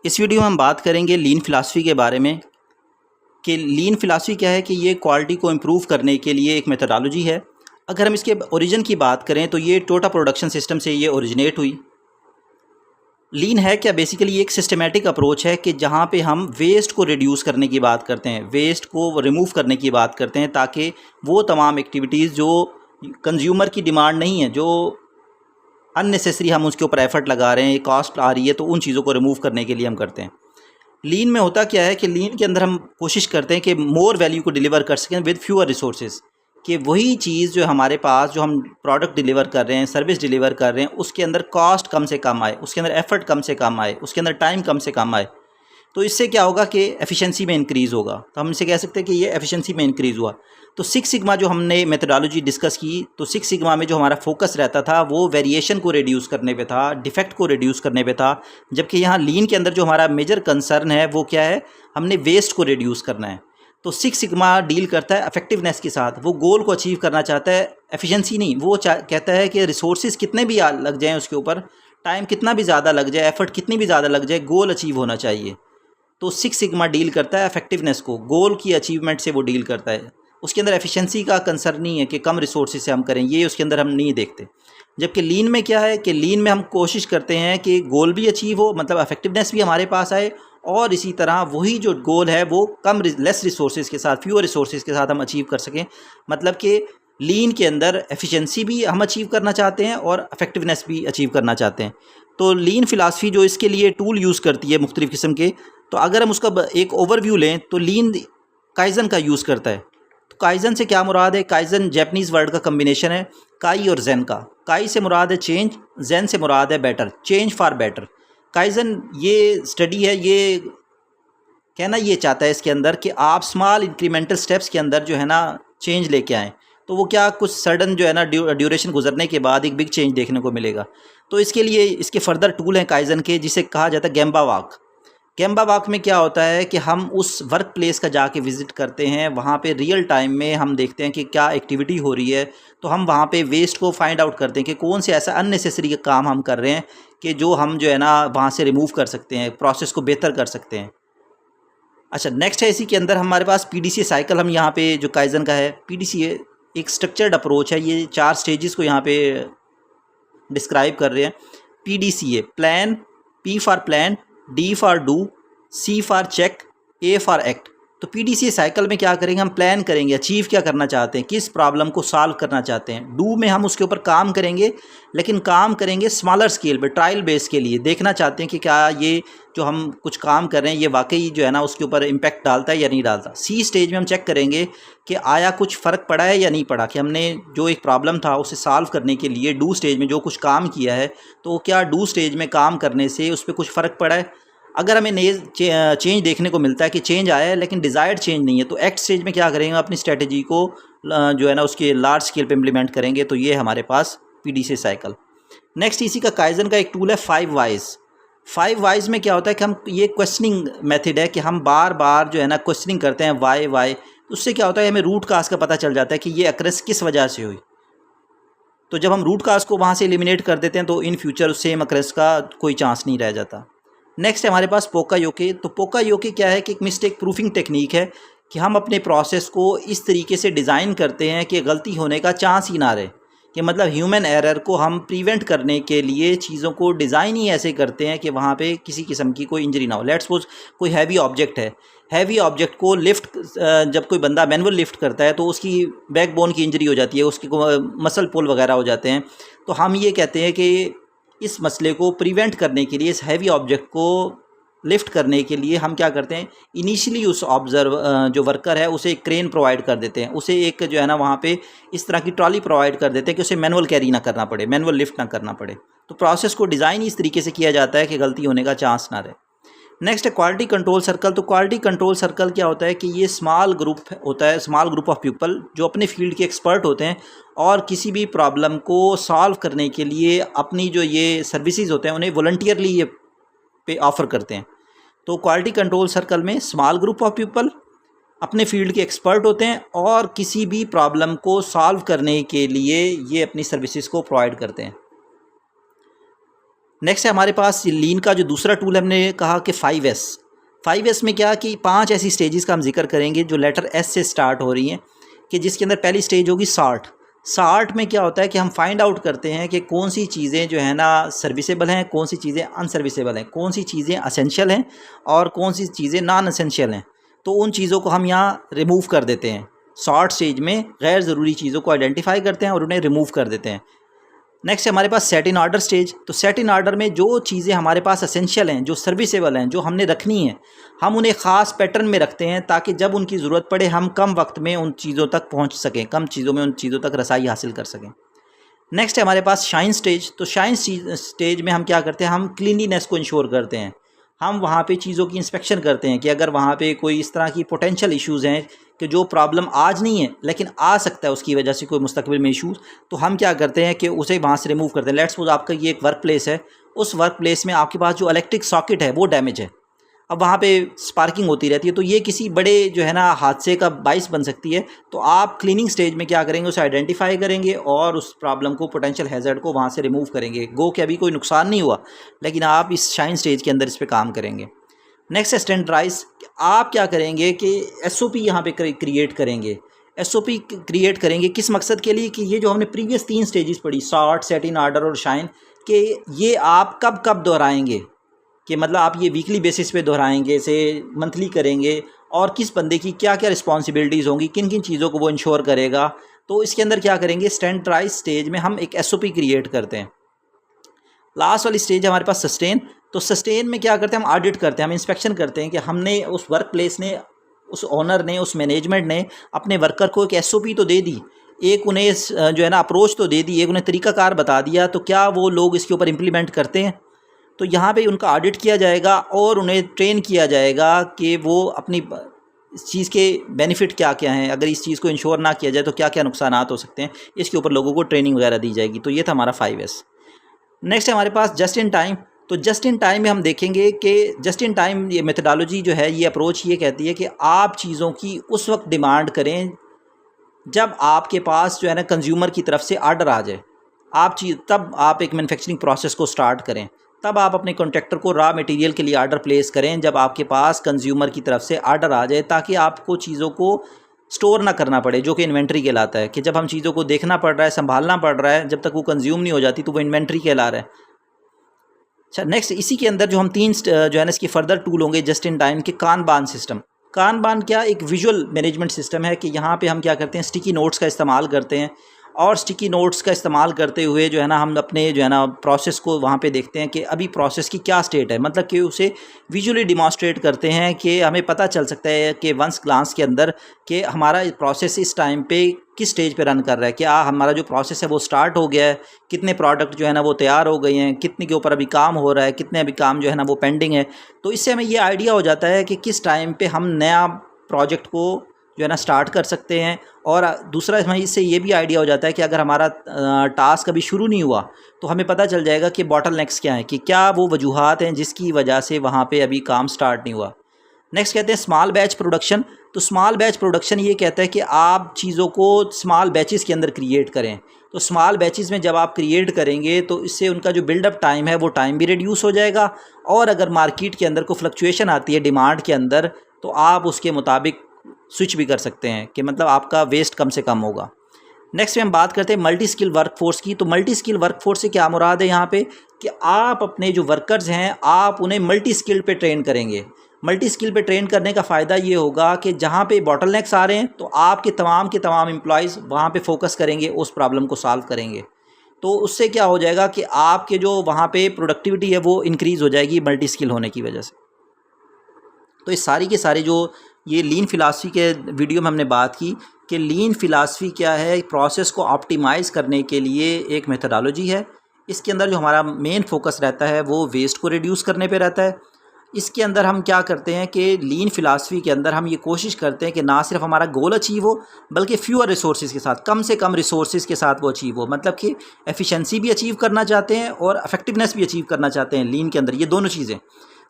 इस वीडियो में हम बात करेंगे लीन फ़िलासफ़ी के बारे में कि लीन फ़िलासफ़ी क्या है कि ये क्वालिटी को इम्प्रूव करने के लिए एक मेथोडोलॉजी है। अगर हम इसके ओरिजिन की बात करें तो ये टोयोटा प्रोडक्शन सिस्टम से ये ओरिजिनेट हुई। लीन है क्या? बेसिकली एक सिस्टमेटिक अप्रोच है कि जहाँ पे हम वेस्ट को रिड्यूस करने की बात करते हैं, वेस्ट को रिमूव करने की बात करते हैं, ताकि वो तमाम एक्टिविटीज़ जो कंज्यूमर की डिमांड नहीं है, जो अननेसेसरी हम उसके ऊपर एफर्ट लगा रहे हैं, कॉस्ट आ रही है, तो उन चीज़ों को रिमूव करने के लिए हम करते हैं। लीन में होता क्या है कि लीन के अंदर हम कोशिश करते हैं कि मोर वैल्यू को डिलीवर कर सकें विद फ्यूअर रिसोर्सेज, कि वही चीज़ जो हमारे पास, जो हम प्रोडक्ट डिलीवर कर रहे हैं, सर्विस डिलीवर कर रहे हैं, उसके अंदर कॉस्ट कम से कम आए, उसके अंदर एफर्ट कम से कम आए, उसके अंदर टाइम कम से कम आए। तो इससे क्या होगा कि एफिशिएंसी में इंक्रीज़ होगा। तो हम इसे कह सकते हैं कि ये एफिशिएंसी में इंक्रीज़ हुआ। तो सिक्स सिग्मा जो हमने मेथोडोलॉजी डिस्कस की, तो सिक्स सिग्मा में जो हमारा फोकस रहता था वो वेरिएशन को रिड्यूस करने पे था, डिफेक्ट को रिड्यूस करने पे था। जबकि यहाँ लीन के अंदर जो हमारा मेजर कंसर्न है वो क्या है, हमने वेस्ट को रिड्यूस करना है। तो सिक्स सिग्मा डील करता है इफेक्टिवनेस के साथ, वो गोल को अचीव करना चाहता है, एफिशिएंसी नहीं। वो कहता है कि रिसोर्सेज कितने भी लग जाएँ उसके ऊपर, टाइम कितना भी ज़्यादा लग जाए, एफर्ट कितनी भी ज़्यादा लग जाए, गोल अचीव होना चाहिए। तो सिक्स सिग्मा डील करता है इफेक्टिवनेस को, गोल की अचीवमेंट से वो डील करता है। उसके अंदर एफिशिएंसी का कंसर्न नहीं है कि कम रिसोर्सेज से हम करें, ये उसके अंदर हम नहीं देखते। जबकि लीन में क्या है कि लीन में हम कोशिश करते हैं कि गोल भी अचीव हो, मतलब इफेक्टिवनेस भी हमारे पास आए, और इसी तरह वही जो गोल है वो लेस रिसोर्सेज के साथ, फ्यूअर रिसोर्सेज के साथ हम अचीव कर सकें। मतलब कि लीन के अंदर एफिशिएंसी भी हम अचीव करना चाहते हैं और इफेक्टिवनेस भी अचीव करना चाहते हैं। तो लीन फ़िलासफ़ी जो इसके लिए टूल यूज़ करती है मुख्तलिफ़ किस्म के, तो अगर हम उसका एक ओवरव्यू लें तो लीन काइज़न का यूज़ करता है। तो काइज़न से क्या मुराद है? काइज़न जापानीज़ वर्ड का कम्बिनेशन है, काई और ज़ेन का। काई से मुराद है चेंज, ज़ेन से मुराद है better, change for better. Kaizen ये स्टडी है, ये कहना ये चाहता है इसके अंदर कि आप स्मॉल इंक्रीमेंटल स्टेप्स के अंदर जो है ना चेंज लेके आएँ। तो वो क्या, कुछ सडन जो है ना ड्यूरेशन गुजरने के बाद एक बिग चेंज देखने को मिलेगा। तो इसके लिए इसके फर्दर टूल हैं काइज़न के, जिसे कहा जाता है गेम्बा वॉक। गेम्बा वॉक में क्या होता है कि हम उस वर्क प्लेस का जाके विज़िट करते हैं, वहाँ पे रियल टाइम में हम देखते हैं कि क्या एक्टिविटी हो रही है। तो हम वहाँ पे वेस्ट को फाइंड आउट करते हैं कि कौन से ऐसा अननेसेसरी काम हम कर रहे हैं कि जो हम जो है ना वहाँ से रिमूव कर सकते हैं, प्रोसेस को बेहतर कर सकते हैं। अच्छा, नेक्स्ट है इसी के अंदर हमारे पास पीडीसी साइकिल। हम यहाँ पे जो काइज़न का है, पीडीसी एक स्ट्रक्चर्ड अप्रोच है, ये 4 स्टेजेस को यहाँ पे डिस्क्राइब कर रहे हैं। PDCA plan, P for plan, D for do, C for check, A for act. तो पीडीसीए साइकिल में क्या करेंगे, हम प्लान करेंगे, अचीव क्या करना चाहते हैं, किस प्रॉब्लम को सॉल्व करना चाहते हैं। डू में हम उसके ऊपर काम करेंगे, लेकिन काम करेंगे स्मॉलर स्केल पे, ट्रायल बेस के लिए, देखना चाहते हैं कि क्या ये जो हम कुछ काम कर रहे हैं ये वाकई जो है ना उसके ऊपर इम्पैक्ट डालता है या नहीं डालता। सी स्टेज में हम चेक करेंगे कि आया कुछ फ़र्क पड़ा है या नहीं पड़ा, कि हमने जो एक प्रॉब्लम था उसे सॉल्व करने के लिए डू स्टेज में जो कुछ काम किया है, तो क्या डू स्टेज में काम करने से उस पर कुछ फ़र्क पड़ा है। अगर हमें नए चेंज देखने को मिलता है कि चेंज आया है लेकिन डिज़ायर्ड चेंज नहीं है, तो एक्ट स्टेज में क्या करेंगे, अपनी स्ट्रेटजी को जो है ना उसके लार्ज स्केल पे इम्प्लीमेंट करेंगे। तो ये हमारे पास पीडीसी साइकिल। नेक्स्ट इसी का काइज़न का एक टूल है 5 वाइज। 5 वाइज में क्या होता है कि हम, ये क्वेश्चनिंग मेथड है कि हम बार बार जो है ना क्वेश्चनिंग करते हैं वाई। उससे क्या होता है, हमें रूट काज का पता चल जाता है कि ये अक्रेस किस वजह से हुई। तो जब हम रूट काज को वहाँ से एलिमिनेट कर देते हैं तो इन फ्यूचर सेम अक्रेस का कोई चांस नहीं रह जाता। नेक्स्ट है हमारे पास पोका योके। तो पोका योके क्या है कि एक मिस्टेक प्रूफिंग टेक्निक है कि हम अपने प्रोसेस को इस तरीके से डिज़ाइन करते हैं कि गलती होने का चांस ही ना रहे, कि मतलब ह्यूमन एरर को हम प्रिवेंट करने के लिए चीज़ों को डिज़ाइन ही ऐसे करते हैं कि वहाँ पे किसी किस्म की कोई इंजरी ना हो। लेट्स सपोज कोई हैवी ऑब्जेक्ट है, हैवी ऑब्जेक्ट को लिफ्ट जब कोई बंदा मैनुअल लिफ्ट करता है तो उसकी बैकबोन की इंजरी हो जाती है, उसकी मसल पुल वगैरह हो जाते हैं। तो हम ये कहते हैं कि इस मसले को प्रिवेंट करने के लिए, इस हैवी ऑब्जेक्ट को लिफ्ट करने के लिए हम क्या करते हैं, इनिशियली उस जो वर्कर है उसे एक क्रेन प्रोवाइड कर देते हैं, उसे एक जो है ना वहाँ पे इस तरह की ट्रॉली प्रोवाइड कर देते हैं कि उसे मैनुअल कैरी ना करना पड़े, मैनुअल लिफ्ट ना करना पड़े। तो प्रोसेस को डिज़ाइन इस तरीके से किया जाता है कि गलती होने का चांस ना रहे। नेक्स्ट है क्वालिटी कंट्रोल सर्कल। तो क्वालिटी कंट्रोल सर्कल क्या होता है कि ये स्मॉल ग्रुप होता है, स्मॉल ग्रुप ऑफ पीपल जो अपने फील्ड के एक्सपर्ट होते हैं और किसी भी प्रॉब्लम को सॉल्व करने के लिए अपनी जो ये सर्विसेज होते हैं उन्हें वॉलंटियरली ये पे ऑफ़र करते हैं। तो क्वालिटी कंट्रोल सर्कल में स्मॉल ग्रुप ऑफ पीपल अपने फील्ड के एक्सपर्ट होते हैं और किसी भी प्रॉब्लम को सॉल्व करने के लिए ये अपनी सर्विसेज को प्रोवाइड करते हैं। नेक्स्ट है हमारे पास लीन का जो दूसरा टूल हमने कहा कि 5S। 5S में क्या कि 5 ऐसी स्टेजेस का हम जिक्र करेंगे जो लेटर S से स्टार्ट हो रही हैं, कि जिसके अंदर पहली स्टेज होगी सॉर्ट। सॉर्ट में क्या होता है कि हम फाइंड आउट करते हैं कि कौन सी चीज़ें जो है ना सर्विसेबल हैं, कौन सी चीज़ें अनसर्विसेबल हैं, कौन सी चीज़ें असेंशियल हैं और कौन सी चीज़ें नॉन असेंशियल हैं। तो उन चीज़ों को हम यहाँ रिमूव कर देते हैं। सॉर्ट स्टेज में गैर ज़रूरी चीज़ों को आइडेंटिफाई करते हैं और उन्हें रिमूव कर देते हैं। नेक्स्ट हमारे पास सेट इन ऑर्डर स्टेज। तो सेट इन ऑर्डर में जो चीज़ें हमारे पास असेंशियल हैं, जो सर्विसेबल हैं, जो हमने रखनी है, हम उन्हें ख़ास पैटर्न में रखते हैं ताकि जब उनकी ज़रूरत पड़े हम कम वक्त में उन चीज़ों तक पहुंच सकें, कम चीज़ों में उन चीज़ों तक रसाई हासिल कर सकें। नेक्स्ट है हमारे पास शाइन स्टेज। तो शाइन स्टेज में हम क्या करते हैं, हम क्लीनिनेस को इंश्योर करते हैं। हम वहाँ पे चीज़ों की इंस्पेक्शन करते हैं कि अगर वहाँ पे कोई इस तरह की पोटेंशियल इश्यूज़ हैं कि जो प्रॉब्लम आज नहीं है लेकिन आ सकता है उसकी वजह से कोई मुस्तकबिल में इश्यूज़, तो हम क्या करते हैं कि उसे वहाँ से रिमूव करते हैं। लेट्स सपोज आपका ये एक वर्क प्लेस है, उस वर्क प्लेस में आपके पास जो इलेक्ट्रिक सॉकेट है वो डैमेज है, अब वहाँ पे स्पार्किंग होती रहती है, तो ये किसी बड़े जो है ना हादसे का बाइस बन सकती है। तो आप क्लीनिंग स्टेज में क्या करेंगे, उसे आइडेंटिफाई करेंगे और उस प्रॉब्लम को, पोटेंशियल हैज़र्ड को वहाँ से रिमूव करेंगे। गो कि अभी कोई नुकसान नहीं हुआ लेकिन आप इस शाइन स्टेज के अंदर इस पर काम करेंगे। नेक्स्ट है स्टैंडर्डाइज। आप क्या करेंगे कि SOP यहाँ पे क्रिएट करेंगे। SOP क्रिएट करेंगे किस मकसद के लिए कि ये जो हमने प्रीवियस 3 स्टेजेस पढ़ी, सॉर्ट, सेट इन ऑर्डर और शाइन, कि ये आप कब कब दोहराएंगे, कि मतलब आप ये वीकली बेसिस पे दोहराएंगे, से मंथली करेंगे, और किस बंदे की क्या क्या रिस्पॉन्सिबिलिटीज़ होंगी, किन किन चीज़ों को वो इंश्योर करेगा। तो इसके अंदर क्या करेंगे, स्टैंडर्डाइज स्टेज में हम एक SOP क्रिएट करते हैं। लास्ट वाली स्टेज है हमारे पास सस्टेन। तो सस्टेन में क्या करते हैं, हम ऑडिट करते हैं, हम इंस्पेक्शन करते हैं कि हमने उस वर्क प्लेस ने, उस ओनर ने, उस मैनेजमेंट ने अपने वर्कर को एक SOP तो दे दी, एक उन्हें जो है ना अप्रोच तो दे दी, एक उन्हें तरीक़ाकार बता दिया, तो क्या वो लोग इसके ऊपर इम्प्लीमेंट करते हैं। तो यहाँ पे उनका ऑडिट किया जाएगा और उन्हें ट्रेन किया जाएगा कि वो अपनी इस चीज़ के बेनिफिट क्या क्या हैं, अगर इस चीज़ को इंश्योर ना किया जाए तो क्या क्या नुकसानात हो सकते हैं, इसके ऊपर लोगों को ट्रेनिंग वगैरह दी जाएगी। तो ये था हमारा 5S। नेक्स्ट है हमारे पास जस्ट इन टाइम। तो जस्ट इन टाइम में हम देखेंगे कि जस्ट इन टाइम ये मेथोडोलॉजी जो है, ये अप्रोच ये कहती है कि आप चीज़ों की उस वक्त डिमांड करें जब आपके पास जो है ना कंज्यूमर की तरफ से आर्डर आ जाए। तब आप एक मैन्युफैक्चरिंग प्रोसेस को स्टार्ट करें, तब आप अपने कॉन्ट्रैक्टर को रॉ मटेरियल के लिए आर्डर प्लेस करें जब आपके पास कंज्यूमर की तरफ से आर्डर आ जाए, ताकि आपको चीज़ों को स्टोर ना करना पड़े, जो कि इन्वेंट्री कहलाता है, कि जब हम चीज़ों को देखना पड़ रहा है, संभालना पड़ रहा है, जब तक वो कंज्यूम नहीं हो जाती तो वो इन्वेंट्री कहला रहा है। अच्छा, नेक्स्ट इसी के अंदर जो हम 3 जो है ना इसके फर्दर टूल होंगे जस्ट इन टाइम के, कानबान सिस्टम। कानबान क्या, एक विजुअल मैनेजमेंट सिस्टम है कि यहाँ पे हम क्या करते हैं, स्टिकी नोट्स का इस्तेमाल करते हैं, और स्टिकी नोट्स का इस्तेमाल करते हुए जो है ना हम अपने जो है ना प्रोसेस को वहाँ पे देखते हैं कि अभी प्रोसेस की क्या स्टेट है, मतलब कि उसे विजुअली डिमॉन्स्ट्रेट करते हैं कि हमें पता चल सकता है कि वंस ग्लांस के अंदर कि हमारा प्रोसेस इस टाइम पे किस स्टेज पे रन कर रहा है, क्या हमारा जो प्रोसेस है वो स्टार्ट हो गया है, कितने प्रोडक्ट जो है ना वो तैयार हो गए हैं, कितने के ऊपर अभी काम हो रहा है, कितने अभी काम जो है ना वो पेंडिंग है। तो इससे हमें ये आइडिया हो जाता है कि किस टाइम पे हम नया प्रोजेक्ट को जो है ना स्टार्ट कर सकते हैं। और दूसरा हमें इससे ये भी आइडिया हो जाता है कि अगर हमारा टास्क अभी शुरू नहीं हुआ तो हमें पता चल जाएगा कि बॉटलनेक्स क्या हैं, कि क्या वो वजूहात हैं जिसकी वजह से वहाँ पे अभी काम स्टार्ट नहीं हुआ। नेक्स्ट कहते हैं स्मॉल बैच प्रोडक्शन। तो स्मॉल बैच प्रोडक्शन ये कहता है कि आप चीज़ों को स्मॉल बैचेस के अंदर क्रिएट करें। तो स्मॉल बैचेस में जब आप क्रिएट करेंगे तो इससे उनका जो बिल्डअप टाइम है वो टाइम भी रिड्यूस हो जाएगा, और अगर मार्केट के अंदर कोई फ्लक्चुएशन आती है डिमांड के अंदर तो आप उसके मुताबिक स्विच भी कर सकते हैं, कि मतलब आपका वेस्ट कम से कम होगा। नेक्स्ट में हम बात करते हैं मल्टी स्किल वर्कफोर्स की। तो मल्टी स्किल वर्कफोर्स से क्या मुराद है यहाँ पे, कि आप अपने जो वर्कर्स हैं आप उन्हें मल्टी स्किल पे ट्रेन करेंगे। मल्टी स्किल पे ट्रेन करने का फ़ायदा ये होगा कि जहाँ पे बॉटलनेक्स आ रहे हैं तो आपके के तमाम एम्प्लॉयज़ वहाँ पे फोकस करेंगे, उस प्रॉब्लम को सॉल्व करेंगे। तो उससे क्या हो जाएगा कि आपके जो वहाँ पे प्रोडक्टिविटी है वो इंक्रीज़ हो जाएगी मल्टी स्किल होने की वजह से। तो इस सारी के सारे जो ये लीन फ़िलासफ़ी के वीडियो में हमने बात की कि लीन फ़िलासफ़ी क्या है, प्रोसेस को ऑप्टिमाइज़ करने के लिए एक मेथोडोलॉजी है। इसके अंदर जो हमारा मेन फोकस रहता है वो वेस्ट को रिड्यूस करने पे रहता है। इसके अंदर हम क्या करते हैं कि लीन फ़िलासफ़ी के अंदर हम ये कोशिश करते हैं कि ना सिर्फ हमारा गोल अचीव हो बल्कि फ्यूअर रिसोर्सेज़ के साथ, कम से कम रिसोर्सेज़ के साथ वो अचीव हो। मतलब कि एफिशिएंसी भी अचीव करना चाहते हैं और इफेक्टिवनेस भी अचीव करना चाहते हैं लीन के अंदर, ये दोनों चीज़ें।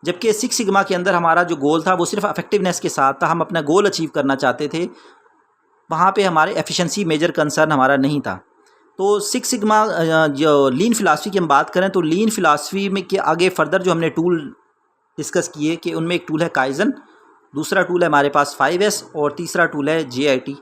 जबकि 6 सिग्मा के अंदर हमारा जो गोल था वो सिर्फ इफेक्टिवनेस के साथ था, हम अपना गोल अचीव करना चाहते थे, वहाँ पे हमारे एफिशिएंसी मेजर कंसर्न हमारा नहीं था। तो सिक्स सिग्मा जो लीन फ़िलासफ़ी की हम बात करें तो लीन फ़िलासफ़ी में के आगे फर्दर जो हमने टूल डिस्कस किए कि उनमें एक टूल है काइज़न, दूसरा टूल है हमारे पास 5S और तीसरा टूल है JIT